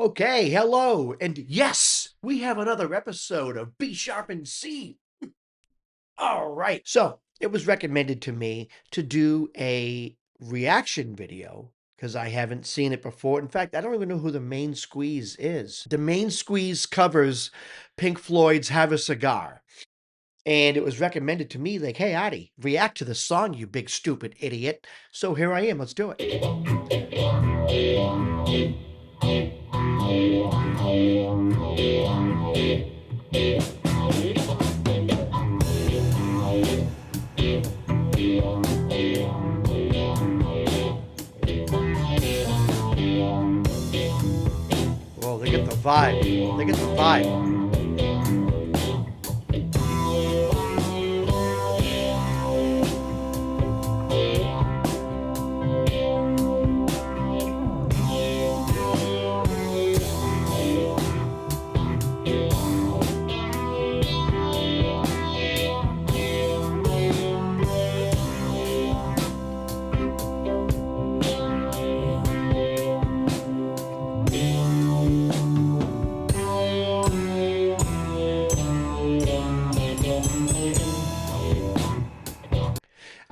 Okay, hello, and yes, we have another episode of B Sharp and C. All right, so it was recommended to me to do a reaction video because I haven't seen it before. In fact, I don't even know who the Main Squeeze is. The Main Squeeze covers Pink Floyd's Have a Cigar. And it was recommended to me, like, hey, Adi, react to the song, you big stupid idiot. So here I am, let's do it. Well, they get the vibe. They get the vibe.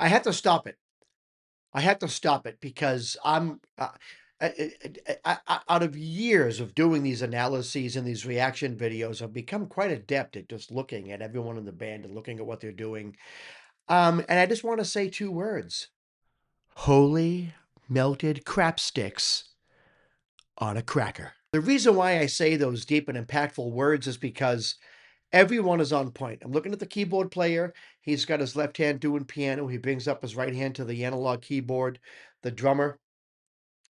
I had to stop it. I had to stop it because out of years of doing these analyses and these reaction videos, I've become quite adept at just looking at everyone in the band and looking at what they're doing. And I just want to say two words: holy melted crap sticks on a cracker. The reason why I say those deep and impactful words is because everyone is on point. I'm looking at the keyboard player. He's got his left hand doing piano. He brings up his right hand to the analog keyboard. The drummer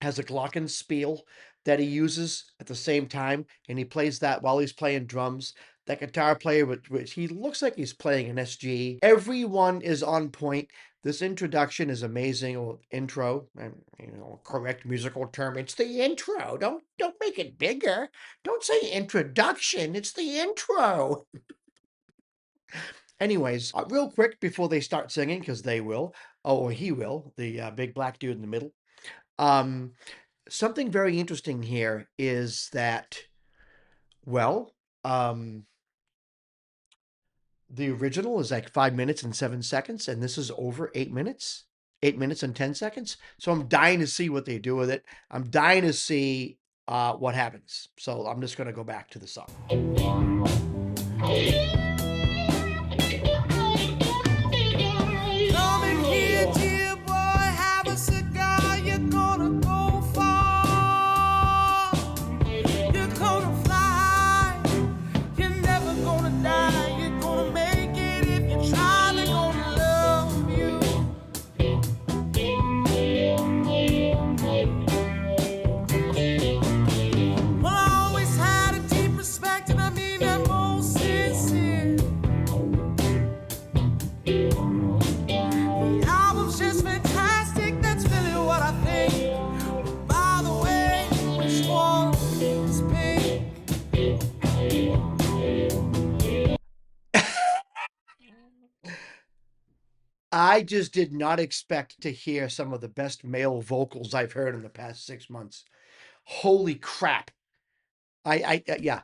has a glockenspiel that he uses at the same time, and he plays that while he's playing drums. That guitar player, which he looks like he's playing an SG. Everyone is on point. This introduction is amazing. Or intro, correct musical term. It's the intro. Don't make it bigger. Don't say introduction. It's the intro. Anyways, real quick before they start singing, because they will. Oh, or he will. The big black dude in the middle. Something very interesting here is that, well, the original is like 5 minutes and 7 seconds, and this is over 8 minutes, 8 minutes and 10 seconds. So I'm dying to see what they do with it. I'm dying to see what happens. So I'm just going to go back to the song. I just did not expect to hear some of the best male vocals I've heard in the past 6 months. Holy crap. Yeah.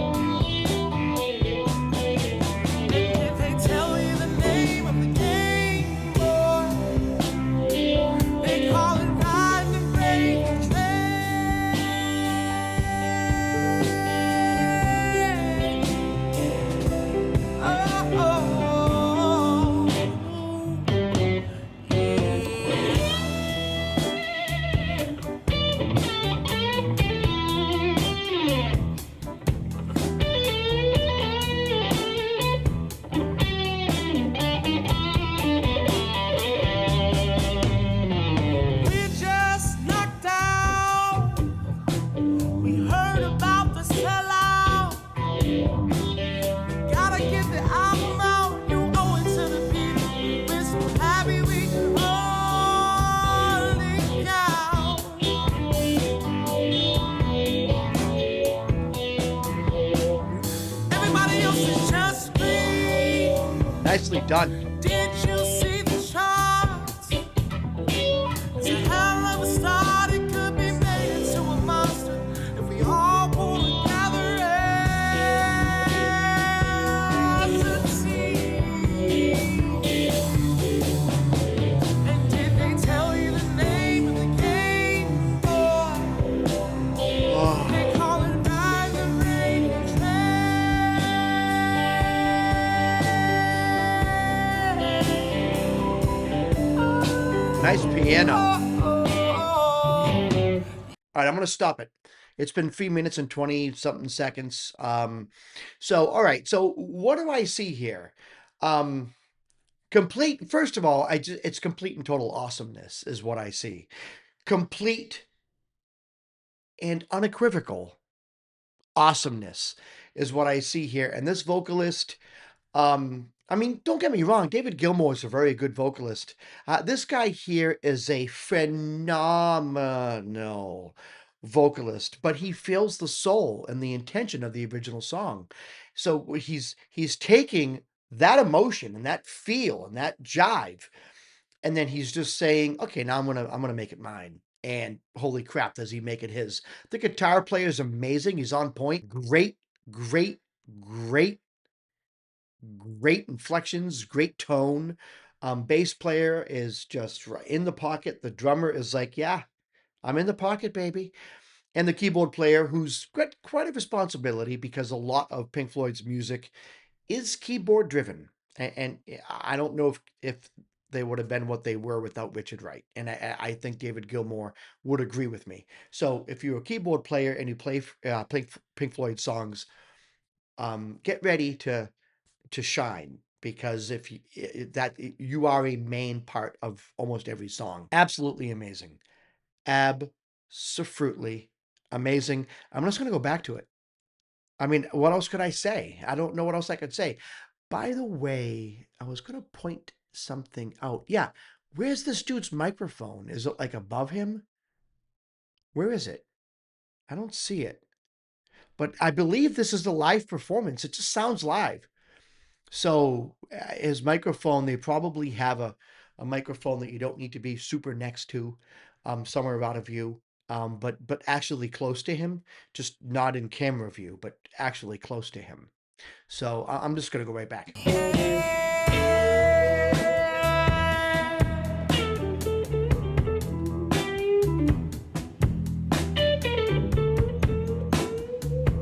Nicely done. Did you see the charts? It's a hell of a start. It could be made into a monster if we all pull Nice piano. oh. All right, I'm going to stop it. It's been 3 minutes and 20 something seconds. So, all right. So, what do I see here? Um, complete, first of all, it's complete and total awesomeness is what I see. Complete and unequivocal awesomeness is what I see here. And this vocalist, I mean, don't get me wrong, David Gilmour is a very good vocalist. This guy here is a phenomenal vocalist, but he feels the soul and the intention of the original song. So he's taking that emotion and that feel and that jive, and then he's just saying, "Okay, now I'm gonna make it mine." And holy crap, does he make it his? The guitar player is amazing. He's on point. Great, great, great, great inflections, great tone. Bass player is just right in the pocket. The drummer is like, "Yeah, I'm in the pocket, baby." And the keyboard player, who's got quite a responsibility because a lot of Pink Floyd's music is keyboard driven. And I don't know if they would have been what they were without Richard Wright. And I think David Gilmour would agree with me. So if you're a keyboard player and you play Pink Floyd songs, get ready to shine, because if you, that you are a main part of almost every song. Absolutely amazing. Absolutely amazing. I'm just going to go back to it. I mean, what else could I say? I don't know what else I could say. By the way, I was going to point something out. Yeah, where's this dude's microphone? Is it like above him? Where is it? I don't see it. But I believe this is the live performance. It just sounds live. So his microphone, they probably have a microphone that you don't need to be super next to, somewhere out of view, but actually close to him, just not in camera view, but actually close to him. So I'm just gonna go right back.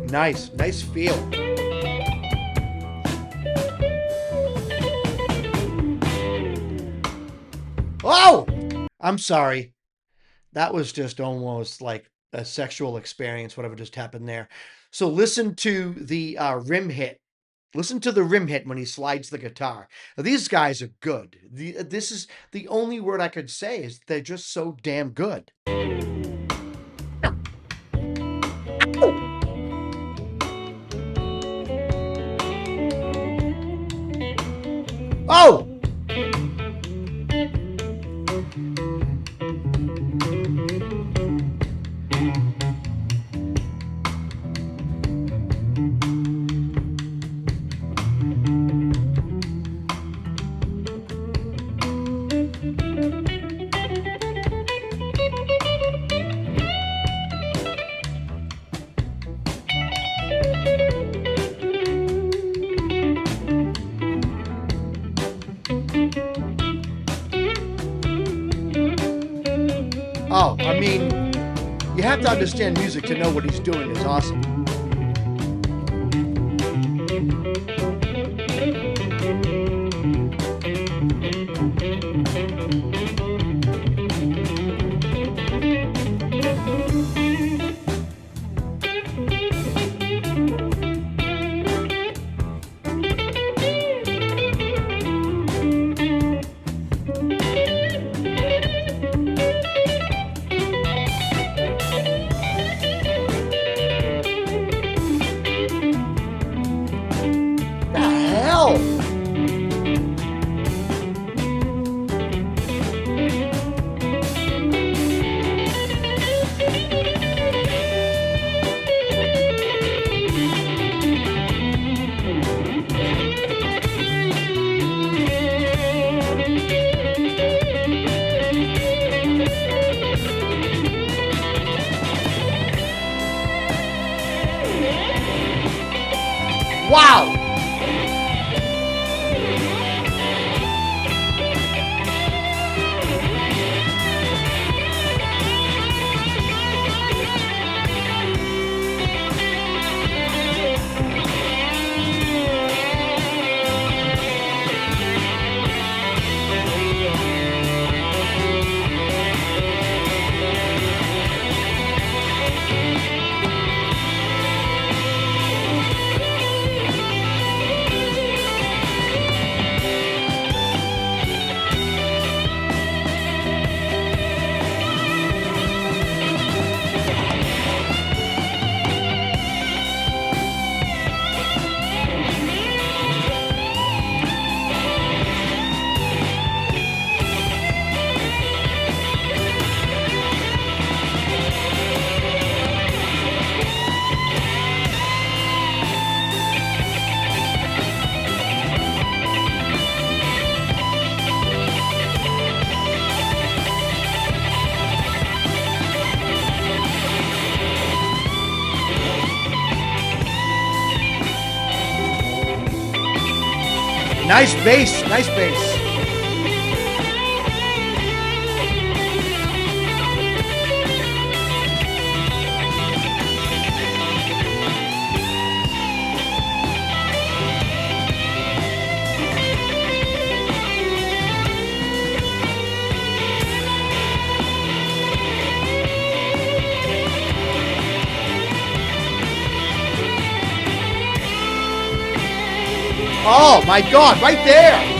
Nice, nice feel. Oh, I'm sorry. That was just almost like a sexual experience, whatever just happened there. So listen to the rim hit. Listen to the rim hit when he slides the guitar. Now, these guys are good. This is the only word I could say is they're just so damn good. Oh! Oh, I mean, you have to understand music to know what he's doing is awesome. The hell? Wow! Nice bass, nice bass. Oh my God, right there.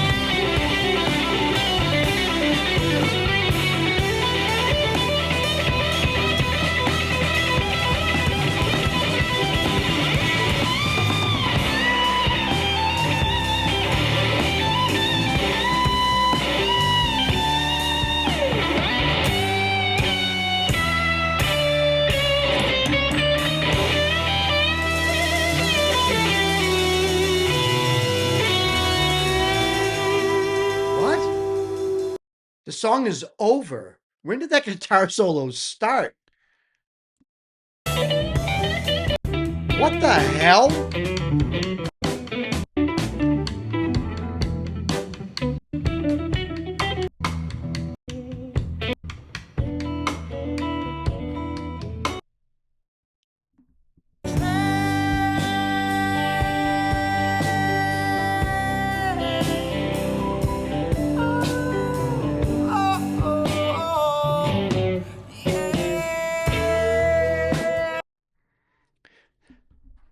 What? The song is over. When did that guitar solo start? What the hell?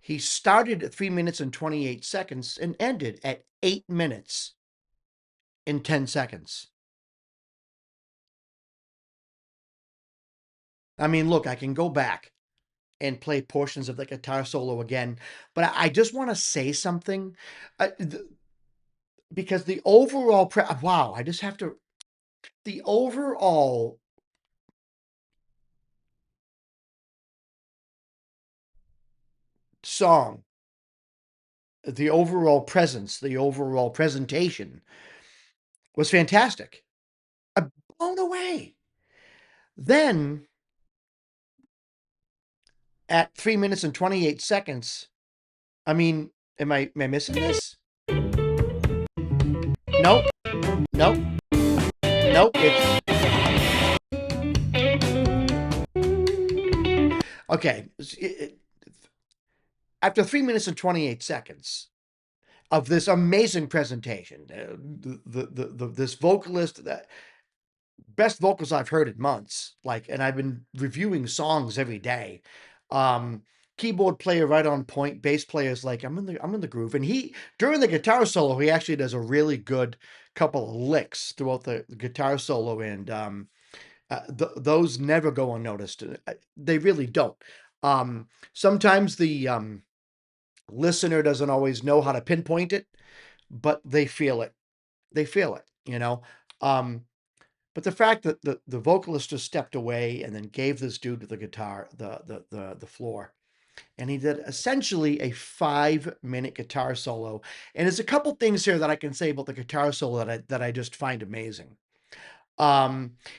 He started at 3 minutes and 28 seconds and ended at 8 minutes and 10 seconds. I mean, look, I can go back and play portions of the guitar solo again, but I just want to say something because the overall, wow, I just have to, the overall song, the overall presence, the overall presentation was fantastic. I'm blown away. Then at 3 minutes and 28 seconds, I mean, am I missing this? Nope, nope, nope. It's okay. After 3 minutes and 28 seconds of this amazing presentation, this vocalist, that best vocals I've heard in months. Like, and I've been reviewing songs every day. Um, Keyboard player right on point. Bass player is like, I'm in the groove. And he, during the guitar solo, he actually does a really good couple of licks throughout the guitar solo, and those never go unnoticed. They really don't. Sometimes the listener doesn't always know how to pinpoint it, but they feel it. They feel it, you know. Um, but the fact that the vocalist just stepped away and then gave this dude with the guitar the floor, and he did essentially a 5-minute guitar solo. And there's a couple things here that I can say about the guitar solo that I just find amazing.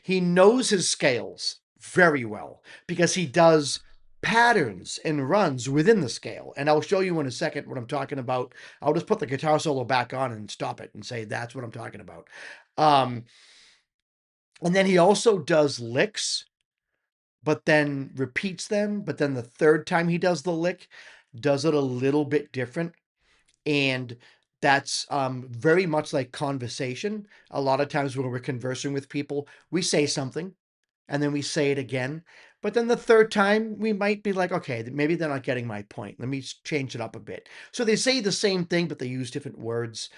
He knows his scales very well because he does patterns and runs within the scale. And I'll show you in a second what I'm talking about. I'll just put the guitar solo back on and stop it and say that's what I'm talking about. Um, and then he also does licks, but then repeats them. But then the third time he does the lick, does it a little bit different. And that's very much like conversation. A lot of times when we're conversing with people, we say something and then we say it again. But then the third time, we might be like, okay, maybe they're not getting my point. Let me change it up a bit. So they say the same thing, but they use different words.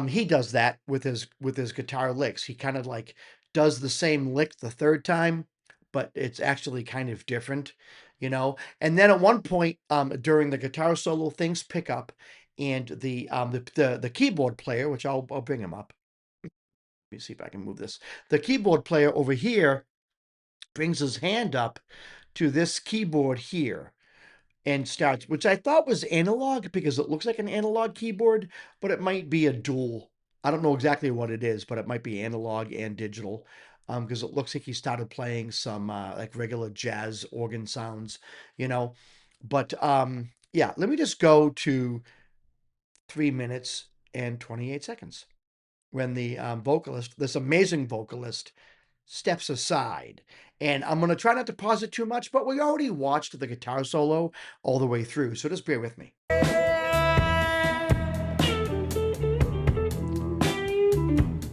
He does that with his guitar licks. He kind of like does the same lick the third time, but it's actually kind of different, you know. And then at one point, during the guitar solo, things pick up, and the keyboard player, which I'll bring him up. Let me see if I can move this. The keyboard player over here brings his hand up to this keyboard here and starts, which I thought was analog because it looks like an analog keyboard, but it might be a dual. I don't know exactly what it is, but it might be analog and digital, because it looks like he started playing some like regular jazz organ sounds, you know. But yeah, let me just go to 3 minutes. and 28 seconds when the vocalist, this amazing vocalist, steps aside. And I'm going to try not to pause it too much, but we already watched the guitar solo all the way through, so just bear with me.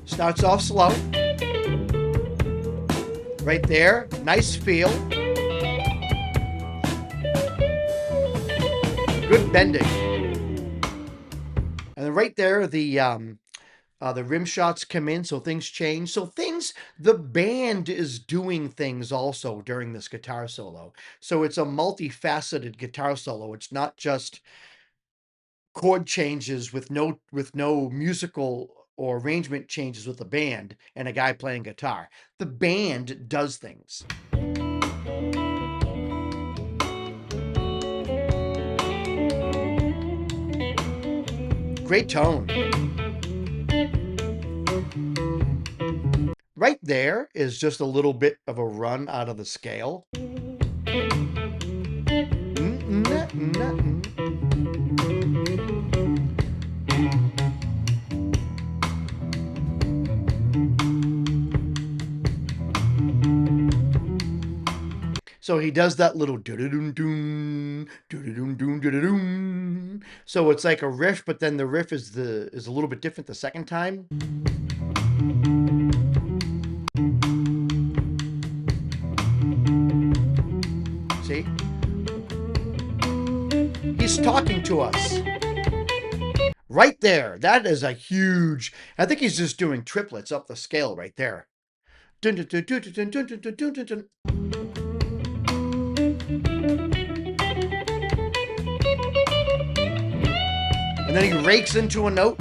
Starts off slow. Right there, nice feel. Good bending. And then right there, the rim shots come in, so things change. So the band is doing things also during this guitar solo. So it's a multifaceted guitar solo. It's not just chord changes with no musical or arrangement changes with the band and a guy playing guitar. The band does things. Great tone. Right there is just a little bit of a run out of the scale. So he does that little do-do-dum-dum, do-do-dum-dum, do-do-dum. So it's like a riff, but then the riff is a little bit different the second time. See? He's talking to us. Right there. That is a huge, I think he's just doing triplets up the scale right there. Dun, dun, dun, dun, dun, dun, dun, dun, dun, dun. And then he rakes into a note.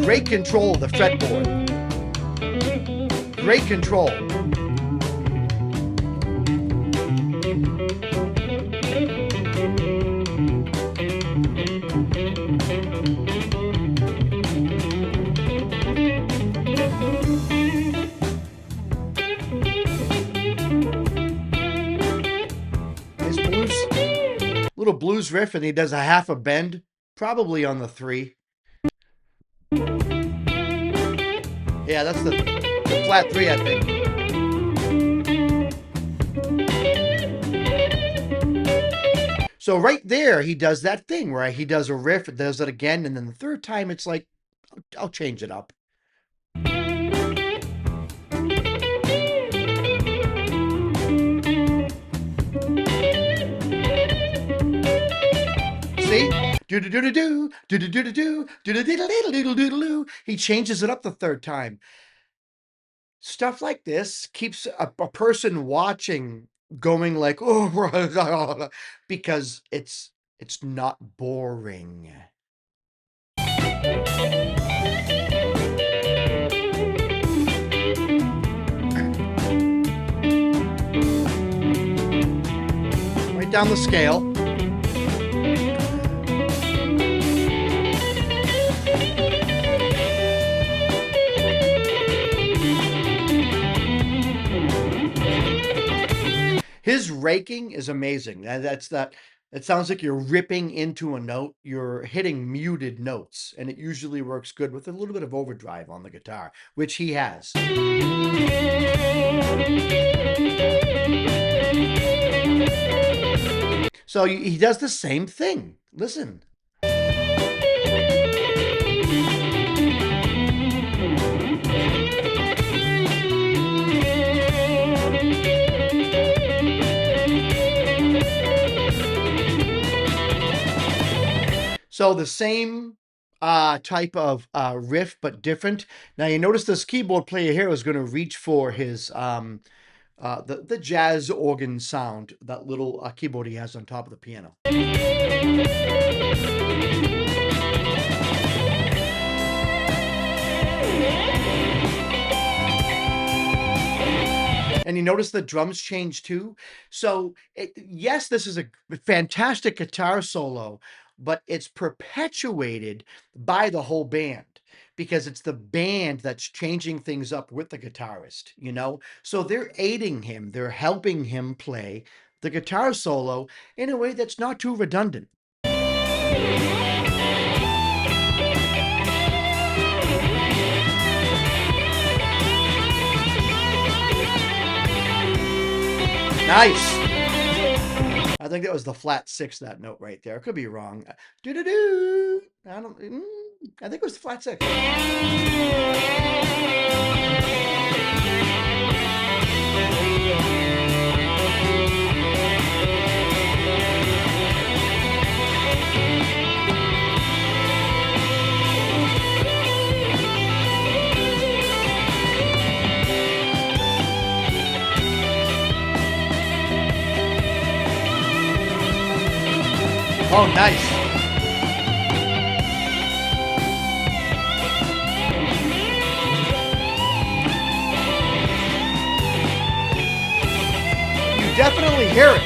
Great control of the fretboard. Great control. Nice blues. Little blues riff, and he does a half a bend, probably on the 3. Yeah, that's the flat 3, I think. So right there, he does that thing where he does a riff, it does it again, and then the third time it's like, I'll change it up. See? Do-do-do-do-do, do-do-do-do-do, do-do-diddle-diddle-diddle-diddle-doo. He changes it up the third time. Stuff like this keeps a person watching going like, oh, because it's not boring. Right down the scale. His raking is amazing. It sounds like you're ripping into a note. You're hitting muted notes, and it usually works good with a little bit of overdrive on the guitar, which he has. So he does the same thing. Listen. So the same type of riff, but different. Now you notice this keyboard player here is going to reach for his the jazz organ sound, that little keyboard he has on top of the piano. And you notice the drums change too. So yes, this is a fantastic guitar solo, but it's perpetuated by the whole band because it's the band that's changing things up with the guitarist, you know? So they're aiding him, they're helping him play the guitar solo in a way that's not too redundant. Nice. I think that was the flat six, that note right there. Could be wrong. Do do do. I don't. I think it was the flat six. Oh, nice. You definitely hear it.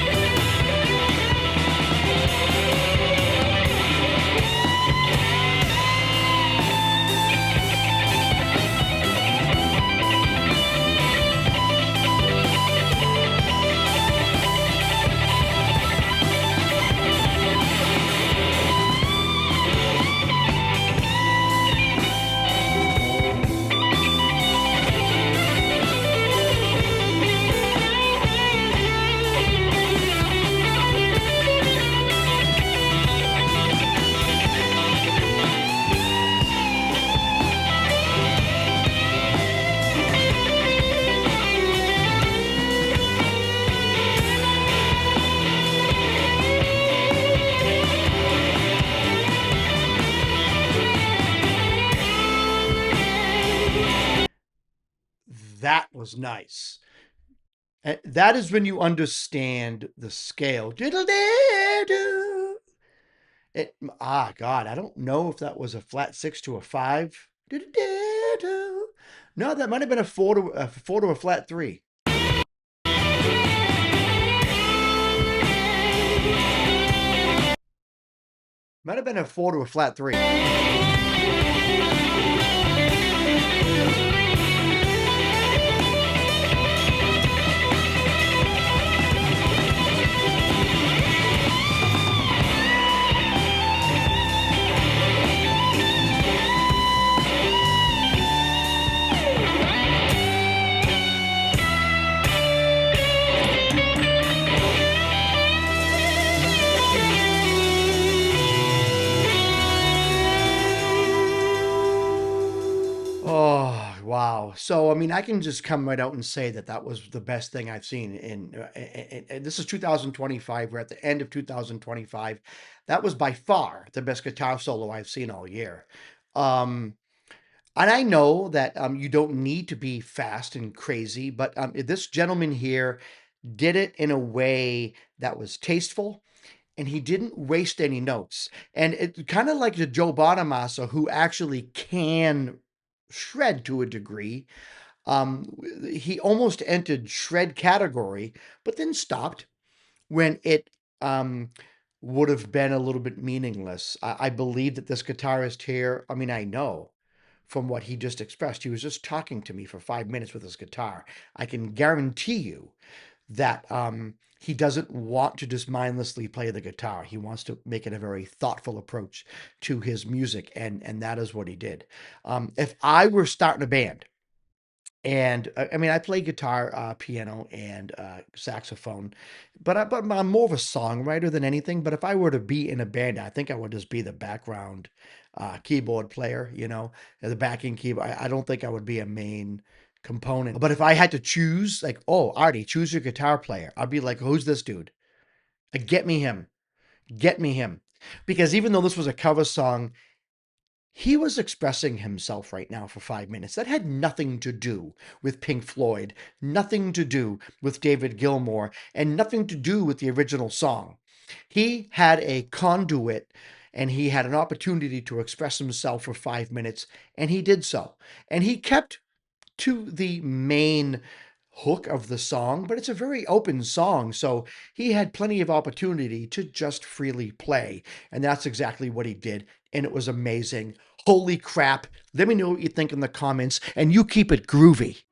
That was nice. That is when you understand the scale. Diddle-dee-doo. God, I don't know if that was a flat six to a five. Diddle-dee-doo. No, that might have been a four to a flat three. Might have been a four to a flat three. Oh, wow. So, I mean, I can just come right out and say that that was the best thing I've seen and this is 2025. We're at the end of 2025. That was by far the best guitar solo I've seen all year. Um, and I know that you don't need to be fast and crazy, but this gentleman here did it in a way that was tasteful and he didn't waste any notes. And it kind of like the Joe Bonamassa, who actually can shred to a degree. He almost entered shred category, but then stopped when it um, would have been a little bit meaningless. I believe that this guitarist here, I mean, I know from what he just expressed, he was just talking to me for 5 minutes with his guitar. I can guarantee you that he doesn't want to just mindlessly play the guitar. He wants to make it a very thoughtful approach to his music, and that is what he did. If I were starting a band, and I mean, I play guitar, piano, and saxophone, but I'm more of a songwriter than anything. But if I were to be in a band, I think I would just be the background keyboard player, you know, the backing keyboard. I don't think I would be a main component. But if I had to choose, like, oh, Artie, choose your guitar player, I'd be like, who's this dude? Get me him. Get me him. Because even though this was a cover song, he was expressing himself right now for 5 minutes. That had nothing to do with Pink Floyd, nothing to do with David Gilmour, and nothing to do with the original song. He had a conduit and he had an opportunity to express himself for 5 minutes, and he did so. And he kept to the main hook of the song, but it's a very open song, so he had plenty of opportunity to just freely play, and that's exactly what he did, and it was amazing. Holy crap. Let me know what you think in the comments, and you keep it groovy.